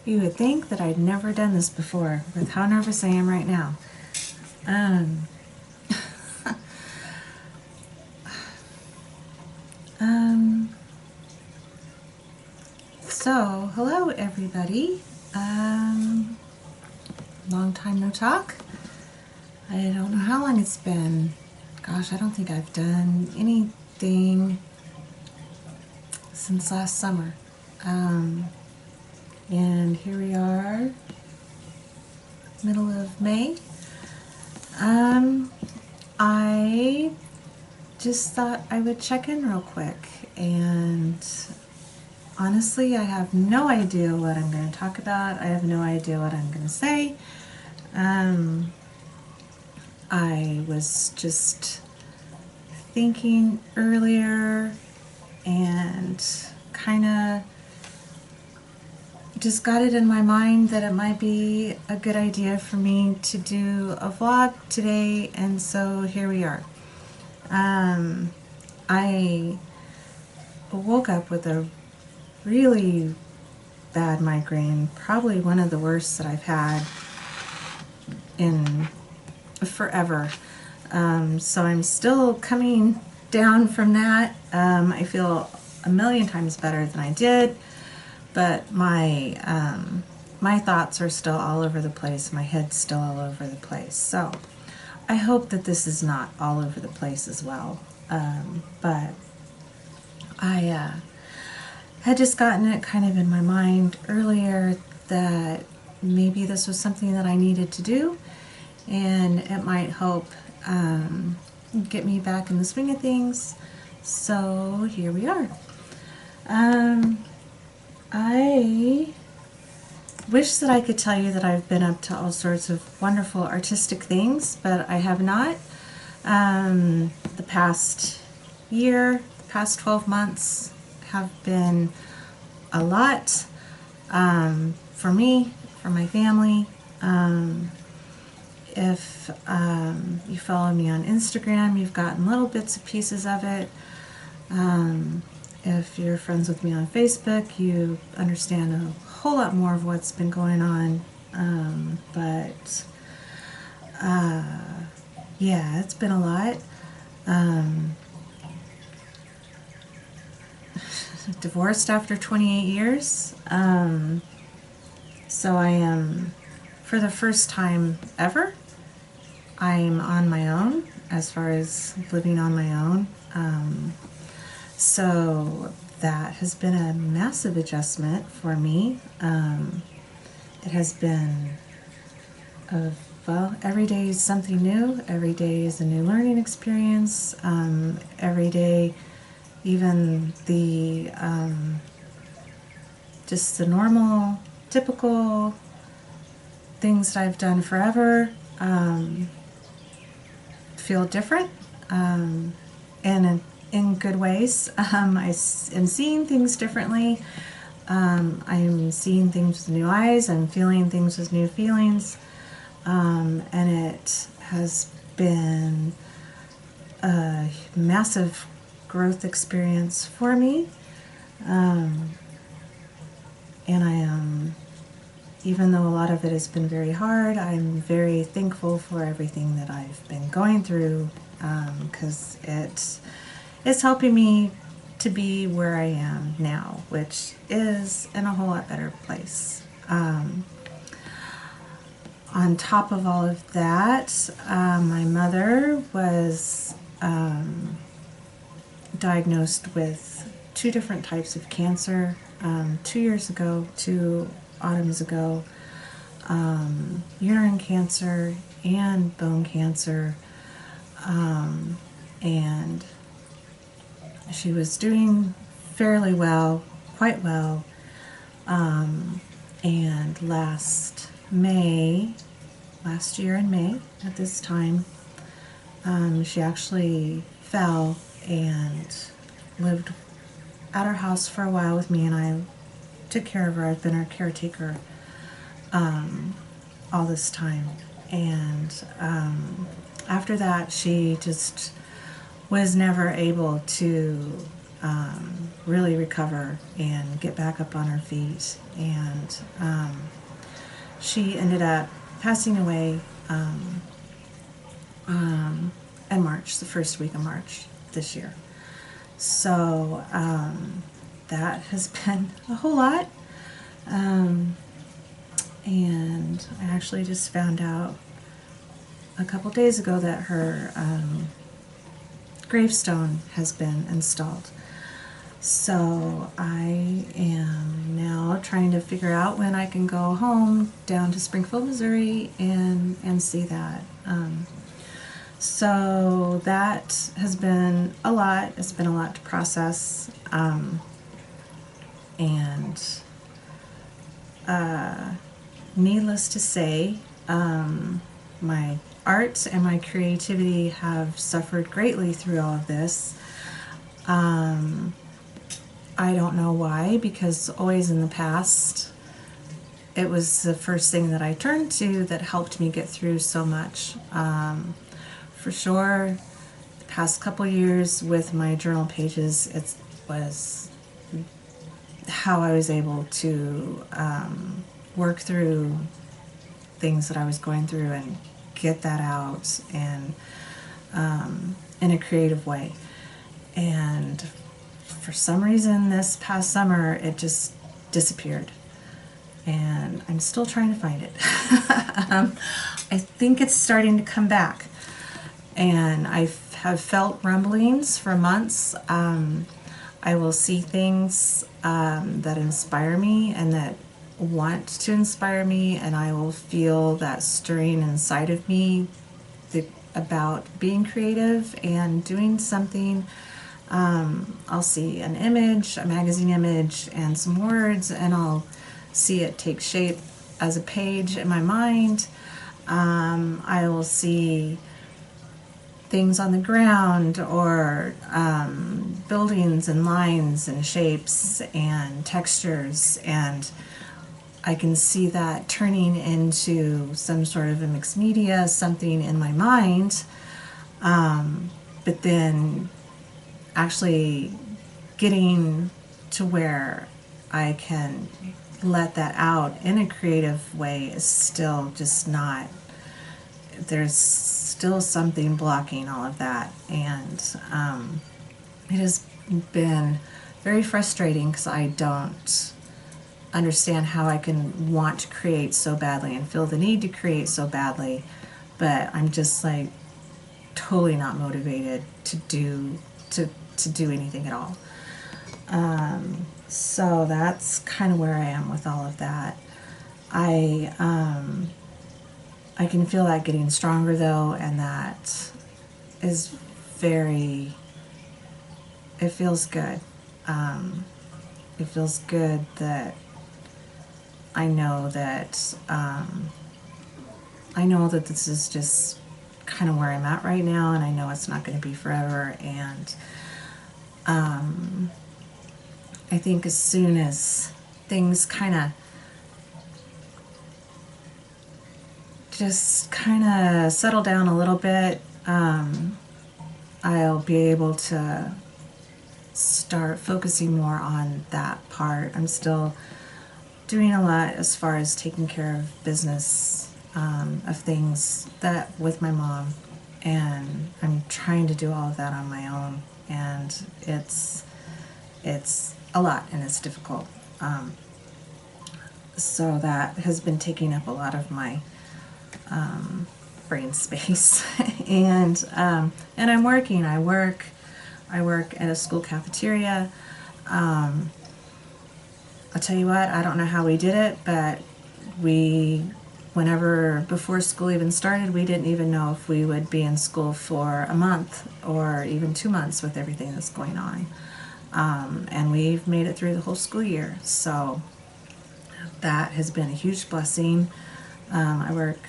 You would think that I'd never done this before with how nervous I am right now. Um, um, so, hello everybody. Long time no talk. I don't know how long it's been. Gosh, I don't think I've done anything since last summer. And here we are, middle of May. I just thought I would check in real quick, and honestly, I have no idea what I'm going to talk about. I have no idea what I'm going to say. I was just thinking earlier and kind of just got it in my mind that it might be a good idea for me to do a vlog today, and so here we are. I woke up with a really bad migraine, probably one of the worst that I've had in forever. So I'm still coming down from that. I feel a million times better than I did, but my thoughts are still all over the place. My head's still all over the place. So I hope that this is not all over the place as well. But I had just gotten it kind of in my mind earlier that maybe this was something that I needed to do, and it might help get me back in the swing of things. So here we are. I wish that I could tell you that I've been up to all sorts of wonderful artistic things, but I have not. The past year, the past 12 months have been a lot for me, for my family. If you follow me on Instagram, you've gotten little bits and pieces of it. If you're friends with me on Facebook, you understand a whole lot more of what's been going on. Yeah, it's been a lot. Divorced after 28 years. So I am, for the first time ever, I'm on my own as far as living on my own. So that has been a massive adjustment for me. It has been well, every day is something new. Every day is a new learning experience. Every day, even the just the normal, typical things that I've done forever feel different, and in good ways. I am seeing things differently. I'm seeing things with new eyes. I'm feeling things with new feelings. And it has been a massive growth experience for me. And I am, even though a lot of it has been very hard, I'm very thankful for everything that I've been going through, because it's helping me to be where I am now, which is in a whole lot better place. On top of all of that, my mother was diagnosed with 2 different types of cancer 2 years ago, 2 autumns ago, uterine cancer and bone cancer, and she was doing fairly well, quite well, and last year in May at this time, she actually fell and lived at our house for a while with me, and I took care of her. I've been her caretaker all this time, and after that she just was never able to really recover and get back up on her feet. And she ended up passing away in March, the first week of March this year. So that has been a whole lot. And I actually just found out a couple days ago that her gravestone has been installed. So I am now trying to figure out when I can go home down to Springfield, Missouri and see that. So that has been a lot. It's been a lot to process. And needless to say, my art and my creativity have suffered greatly through all of this. I don't know why, because always in the past, it was the first thing that I turned to that helped me get through so much. For sure, the past couple years with my journal pages, it was how I was able to work through things that I was going through and get that out and in a creative way. And for some reason this past summer it just disappeared, and I'm still trying to find it. I think it's starting to come back, and I have felt rumblings for months. I will see things that inspire me and that want to inspire me, and I will feel that stirring inside of me about being creative and doing something. I'll see an image, a magazine image, and some words, and I'll see it take shape as a page in my mind. I will see things on the ground, or buildings and lines and shapes and textures, and I can see that turning into some sort of a mixed media, something in my mind, but then actually getting to where I can let that out in a creative way is still just not, there's still something blocking all of that. And it has been very frustrating because I don't understand how I can want to create so badly and feel the need to create so badly, but I'm just like totally not motivated to do anything at all. So that's kind of where I am with all of that. I can feel that getting stronger though, and that is very, it feels good. It feels good that I know that this is just kind of where I'm at right now, and I know it's not going to be forever. And I think as soon as things kind of settle down a little bit, I'll be able to start focusing more on that part. I'm still doing a lot as far as taking care of business, of things that with my mom, and I'm trying to do all of that on my own, and it's a lot and it's difficult. So that has been taking up a lot of my brain space. And I'm working. I work at a school cafeteria. I'll tell you what, I don't know how we did it, but whenever before school even started, we didn't even know if we would be in school for a month or even 2 months with everything that's going on. And we've made it through the whole school year. So that has been a huge blessing. I work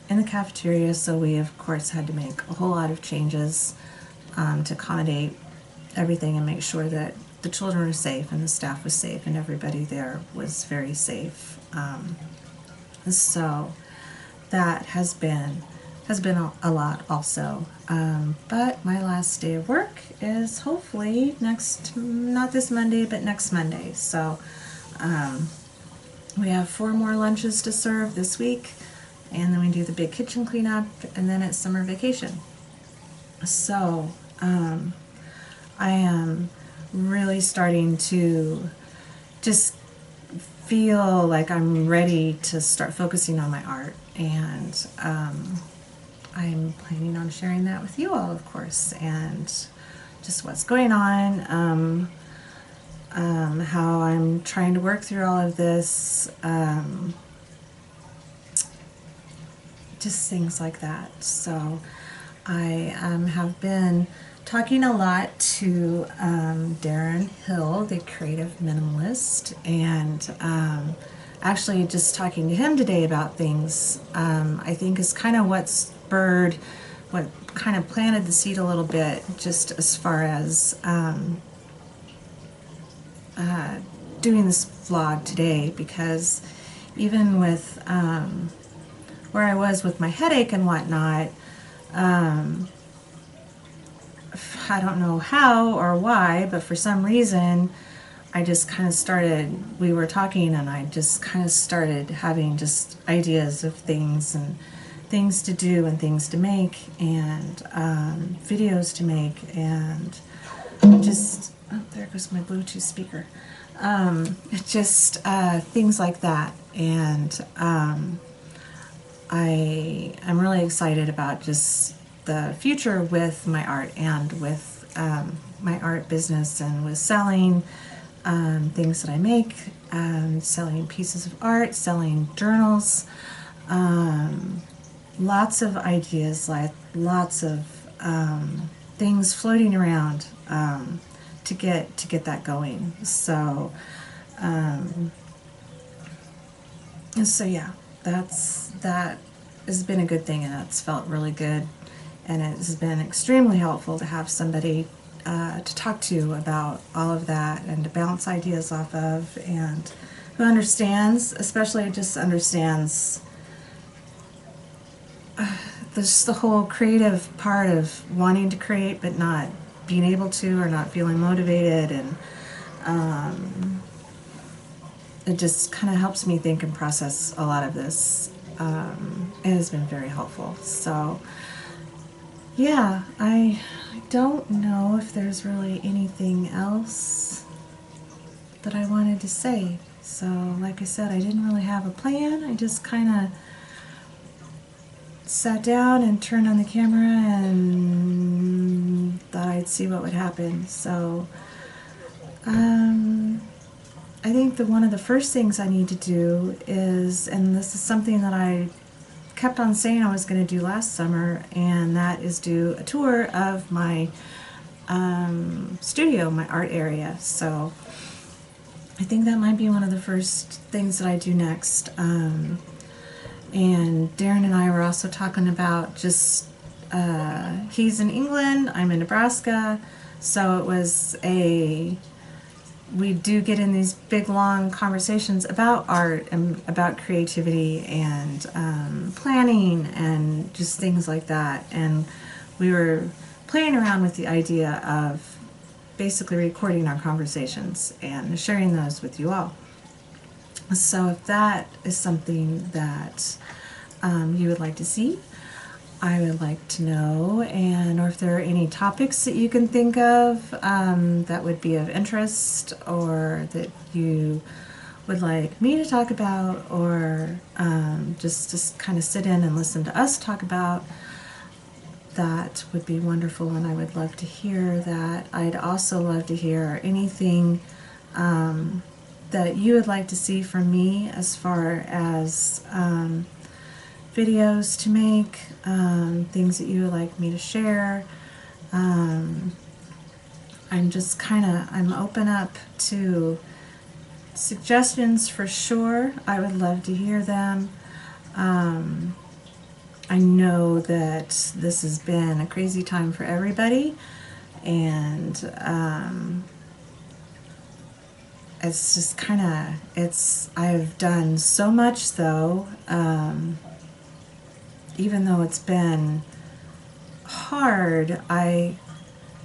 in the cafeteria, so we of course had to make a whole lot of changes to accommodate everything and make sure that the children were safe and the staff was safe and everybody there was very safe. So that has been has been a lot also. But my last day of work is hopefully not this Monday, but next Monday. So we have 4 more lunches to serve this week, and then we do the big kitchen cleanup, and then it's summer vacation. So I am really starting to just feel like I'm ready to start focusing on my art, and I'm planning on sharing that with you all, of course, and just what's going on, how I'm trying to work through all of this, just things like that. So I have been talking a lot to Darren Hill, the creative minimalist, and actually just talking to him today about things, I think is kind of what spurred, what kind of planted the seed a little bit, just as far as doing this vlog today, because even with where I was with my headache and whatnot, I don't know how or why, but for some reason I just kind of started, we were talking and I just kind of started having just ideas of things and things to do and things to make and videos to make, and just, oh, there goes my Bluetooth speaker. Just things like that. And I'm really excited about just the future with my art and with my art business, and with selling things that I make, selling pieces of art, selling journals, lots of ideas, like lots of things floating around to get that going. So yeah, that has been a good thing, and it's felt really good, and it has been extremely helpful to have somebody to talk to about all of that and to bounce ideas off of, and who understands, especially just understands the whole creative part of wanting to create but not being able to, or not feeling motivated, and it just kind of helps me think and process a lot of this. It has been very helpful. So yeah, I don't know if there's really anything else that I wanted to say. So like I said, I didn't really have a plan. I just kind of sat down and turned on the camera and thought I'd see what would happen. So I think that one of the first things I need to do is, and this is something that I kept on saying I was going to do last summer, and that is do a tour of my studio, my art area. So I think that might be one of the first things that I do next. And Darren and I were also talking about just, he's in England, I'm in Nebraska, so it was we do get in these big long conversations about art and about creativity and planning and just things like that. And we were playing around with the idea of basically recording our conversations and sharing those with you all. So if that is something that you would like to see, I would like to know, and or if there are any topics that you can think of that would be of interest, or that you would like me to talk about, or just kind of sit in and listen to us talk about, that would be wonderful, and I would love to hear that. I'd also love to hear anything that you would like to see from me as far as videos to make, things that you would like me to share. I'm just I'm open up to suggestions for sure. I would love to hear them. I know that this has been a crazy time for everybody, and it's just I've done so much though, even though it's been hard,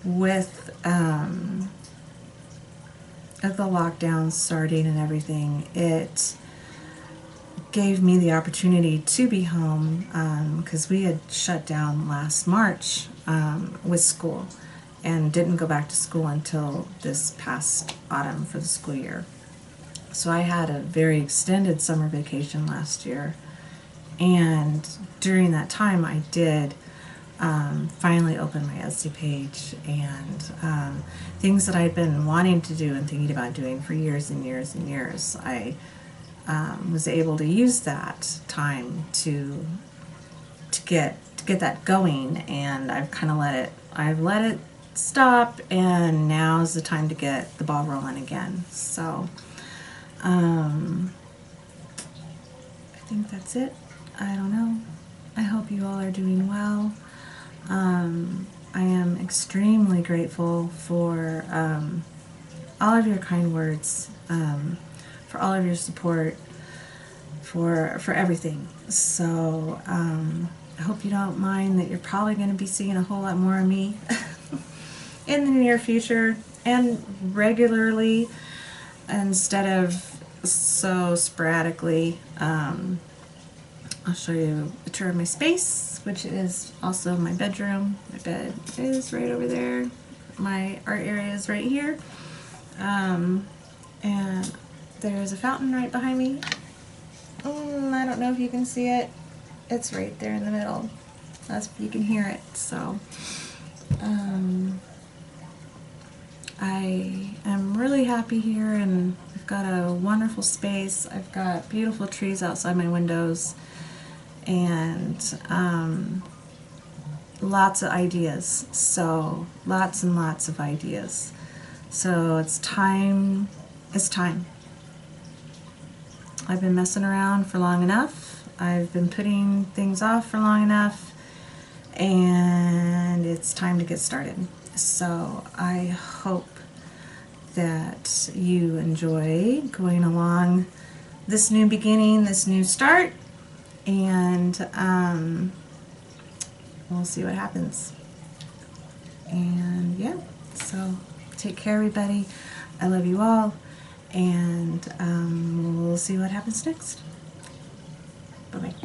with the lockdown starting and everything, it gave me the opportunity to be home, because we had shut down last March with school and didn't go back to school until this past autumn for the school year. So I had a very extended summer vacation last year, and during that time I did finally open my Etsy page, and things that I'd been wanting to do and thinking about doing for years and years and years, I was able to use that time to get that going, and I've let it stop, and now's the time to get the ball rolling again. So I think that's it. I don't know. I hope you all are doing well. I am extremely grateful for all of your kind words, for all of your support, for everything. So I hope you don't mind that you're probably going to be seeing a whole lot more of me in the near future and regularly instead of so sporadically. I'll show you a tour of my space, which is also my bedroom. My bed is right over there. My art area is right here. And there's a fountain right behind me. I don't know if you can see it. It's right there in the middle. That's you can hear it. So I am really happy here, and I've got a wonderful space. I've got beautiful trees outside my windows, and lots of ideas. So lots and lots of ideas. So it's time. It's time. I've been messing around for long enough. I've been putting things off for long enough, and it's time to get started. So I hope that you enjoy going along this new beginning, this new start, and we'll see what happens. And yeah, so take care, everybody. I love you all, and we'll see what happens next. Bye-bye.